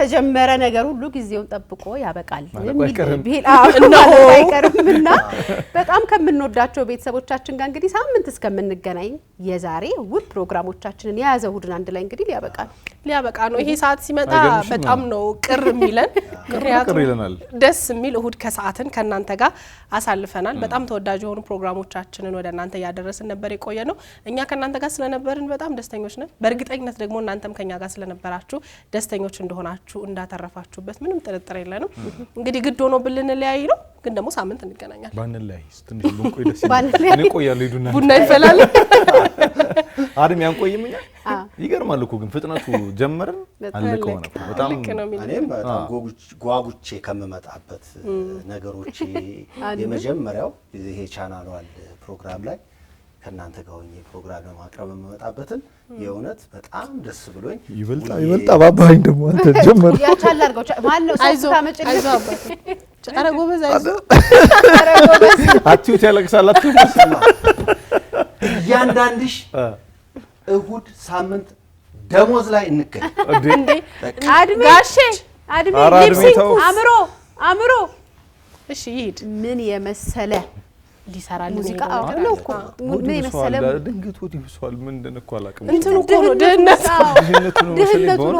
የተጀመረ ነገር ሁሉ ጊዜውን ጠብቆ ያበቃል አይቀርምና በጣም ከምንወዳቸው ቤተሰቦቻችን ጋር እንግዲህ ሳምንት እስከምንገናኝ የዛሬ ውድ ፕሮግራሞቻችንን የያዘ እሁድን አንድ ላይ እንግዲህ ሊያበቃ ነው ይሄ ሰዓት ሲመጣ በጣም ነው ቅር የሚለን ምክንያቱም ደስ የሚል እሁድ ከሰዓትን ከናንተ ጋር አሳልፈናል በጣም ተወዳጅ የሆኑ ፕሮግራሞቻችንን ወደ እናንተ ያደረስን ነበር የቆየነው እኛ ከናንተ ጋር ስለነበርን በጣም ደስተኞች ነን በእርግጠኝነት ደግሞ እናንተም ከኛ ጋር ስለነበራችሁ ደስተኞች እንደሆናችሁ እንዳተረፋችሁበት ምንም ጥርጥር የለንም እንግዲህ ግድ ሆኖ ብልንለያይ ነው ግን ደግሞ ሳምንት እንገናኛለን ባንለያይ ስትንሽ ልንቆይ ደስ ይላል እኔ ቆያለሁ ሄዱና ቡና ይፈላል አድም ያንቆይምኛ ይገርማል እኮ ግን ፍጥነቱ ጀመረን አለቀው ነው በጣም እኔም በጣም ጓጉቼ ከመመጣበት ነገሮች የመጀመሪያው ይሄ ቻናል ፕሮግራም ላይ ከናንተ ጋር ሆኜ ፕሮግራም ማቅረብ መመጣበትን የእውነት በጣም ደስ ብሎኝ ይበልጣ ባባኝ ደግሞ አንተ ጀመረ ያቻል አርገው ማን ነው ሶስት አመጭልኝ አይዞህ አባቴ ኧረ ጎበዝ አይዞህ አትዩት ያለቅሳላችሁ ያንዳንድሽ እሁድ ሳምንት ደሞዝ ላይ እንገኝ እንዴ አድሜ ሊፕሲንግ አምሮ እሺ ይሄድ ምን የመሰለ ሊሰራል ሙዚቃ ነው እኮ ምን የመሰለ ድንገቱ ይብሷል ምንድን እኮ አላቀም እንትን እኮ ነው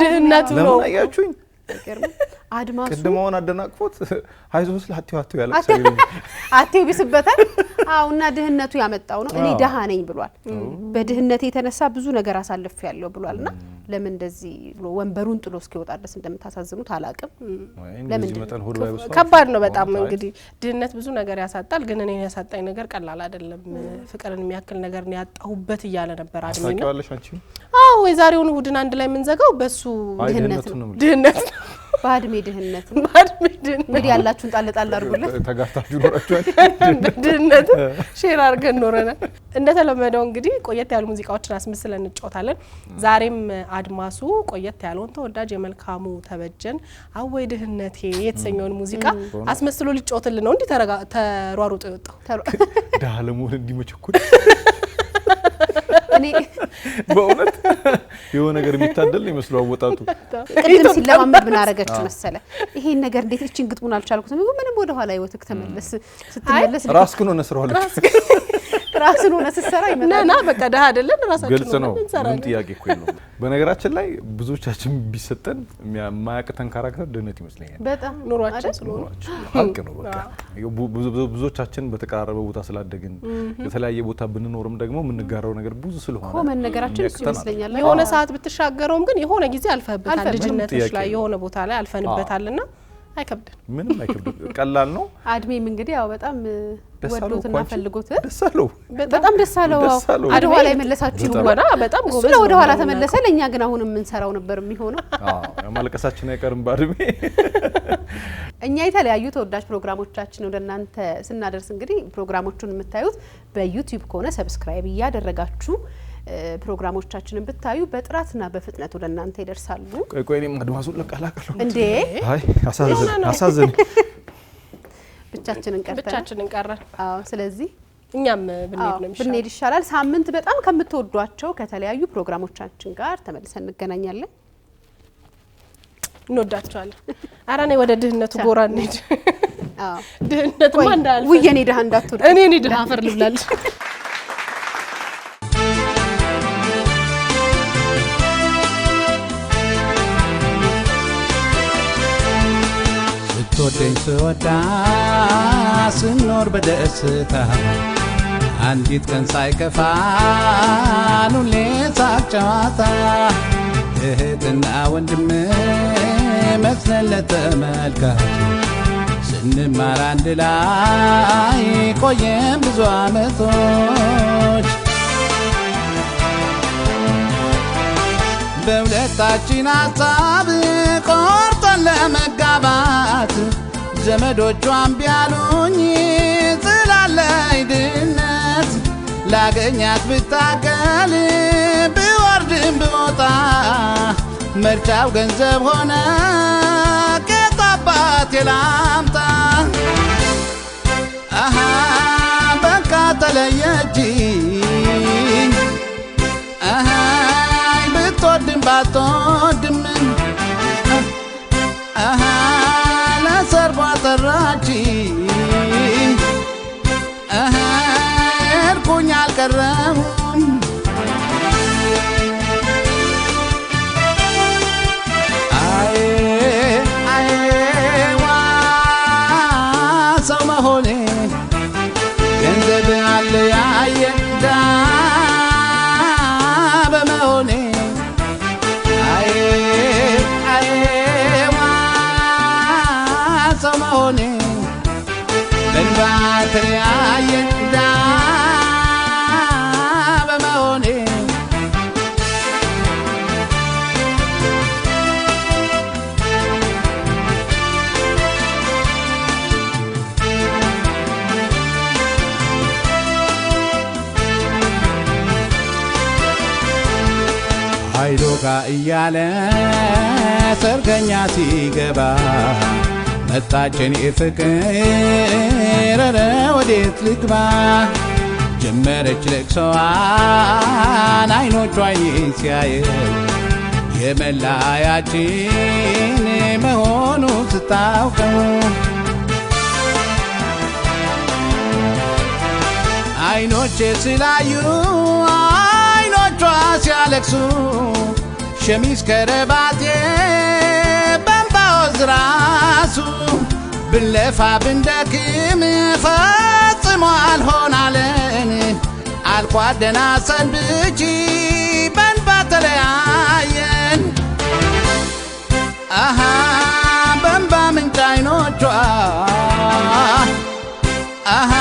ድህነቱ ነው ያያችሁኝ አድማሱ ቅድማውን አደናቅፎት አይዞስ ለአትዩ ያለቅሳል አትዩ ቢስበታል አውና ድህነቱ ያመጣው ነው እኔ ደሃ ነኝ ብሏል በድህነቴ የተነሳ ብዙ ነገር አሳልፍ ያለው ብሏልና ለምን እንደዚህ ብሎ ወንበሩን ጥሎ እስኪወጣ ድረስ እንደምታሳዝኑት አላቅም ለምን ከባድ ነው በጣም እንግዲህ ድህነት ብዙ ነገር ያሳጣል ግን እኔ ያሳጣኝ ነገር ቀላል አይደለም ፍቅርን የሚያክል ነገር ነው ያጣሁበት ይያለ ነበር አድሜ ነው አው የዛሬውን እሁድን አንድ ላይ ምንዘጋው በሱ ድህነት ባድሜ ድህነት እንግዲህ ያላችሁን ጣልጣል አድርጉልኝ ተጋፍታችሁ ኖራችኋል ድህነት ሼር አድርገን ኖረናል እንደተለመደው እንግዲህ ቆየት ያሉ ሙዚቃዎችን አስመስለን እንጫወታለን ዛሬም አድማሱ ቆየት ያለውን ተወዳጅ የመልካሙ ተበጀን አወይ ድህነቴ የተሰኘውን ሙዚቃ አስመስሎ ሊጫወትልን ነው እንዴ ተሯሩጦ ይወጣው ዳለሙን እንዲመቸኩል እኔ በእውነት የሆነ ነገር የሚታደል ይመስለው አወጣጡ ቅድም ሲለማመድ ምን አረጋችሁ መሰለ ይሄን ነገር እንዴት እቺን ግጥሙን አልቻልኩትም ምንም ወደ ኋላ ይወትክ ተመለስ ስትመለስ ራስክን ሆነ ስራዋለች ራስን ሆነ ተሰራ ይመጣና በቃ ደሃ አይደለም ራሳችን ግልጽ ነው ምን ጥያቄ እኮ የለውም በነገራችን ላይ ብዙዎቻችን ቢሰጠን የማያቀተን ካራክተር ድህነት ይመስለኛል በጣም ኑሯችን ስለሆነ ሀቅ ነው በቃ ብዙዎቻችን በተቀራረበ ቦታ ስላደግን የተለያየ ቦታ ብንኖርም ደግሞ ምንጋራው ነገር ብዙ ስለሆነ ኮመን ነገራችን እሱ ይመስለኛል የሆነ ሰዓት ብትሻገረውም ግን የሆነ ጊዜ አልፈህበታል ልጅነትሽ ላይ የሆነ ቦታ ላይ አልፈንበታልና አይከብድም ምንም አይከብድም ቀላል ነው አድሜም እንግዲህ ያው በጣም ወዶትና ፈልጎት ደሳለው በጣም ደሳለው ወደ ኋላ ይመለሳችሁ ወራ በጣም ጎበዝ ወደ ኋላ ተመለሰ ለኛ ግን አሁን ምን ሰራው ነበር የሚሆነው ማለቀሳችን አይቀርም ባድሜ እኛ የተለያዩ ተወዳጅ ፕሮግራሞቻችን ወደናንተ ስናደርስ እንግዲህ ፕሮግራሞቹን የምታዩት በዩቲዩብ ከሆነ ሰብስክራይብ ያደረጋችሁ ፕሮግራሞቻችንን ብታዩ በጥራትና በፍጥነት ወደናንተ ይደርሳሉ ቆይ እኔም አድማሱን ለቃላቀለው እንዴ አይ አሳዘን ብቻችንን ቀረን አዎ ስለዚህ እኛም ብንሄድ ይሻላል ሳምንት በጣም ከምትወዷቸው ከተለያዩ ፕሮግራሞቻችን ጋር ተመልሰን እንገናኛለን እንወዳችኋለን አራኔ ወደ ድህነቱ ጎራ እንሂድ አዎ ድህነቱ ማንዳል ወየኔ ድሃ እንዳትወድ እኔ ድሃ አፈር ልብላል ስትወደኝ ስወዳ ስኖር በደስታ አንዲት ቀን ሳይከፋን ሁሌ ሳቅ ጨዋታ እህትና ወንድም መስለን ለተመልካች ስንማር አንድ ላይ ቆየን ብዙ ዓመቶች በሁለታችን ሀሳብ ቆርጠን ለመጋባት ዘመዶቿን ቢያሉኝ ስላለኝ ድህነት ላገኛት ብታገል ብወርድም ብወጣ ምርጫው ገንዘብ ሆነ ከጣባት የላምጣ አሃ በቃ ተለየችኝ አሃ ብትወድም ባትወድም ቀረው ሰው መሆኔ ገንዘብ አለ ያየ ድሃ በመሆኔ ሰው መሆኔ በእንባ ተለያየ ድሃ በመሆኔ አይዶጋ እያለ ሰርገኛ ሲገባ መጣችን ፍቅር ኧረ ወዴት ልግባ ጀመረች ለቅሶዋን አይኖቿ አይኔን ሲያየው የመለያያችን መሆኑ ስታውቀው አይኖቼ ስላዩ አይኖቿ ሲያለቅሱ ሸሚዝ ከረባቴ በእንባ ወዝራሱ ብንለፋ ብንደክም ፈጽሞ አልሆናለን አልኳት ደህና ሰንብቺ በእንባ ተለያየን አሃ በእንባ ምንጭ አይኖቿ አሃ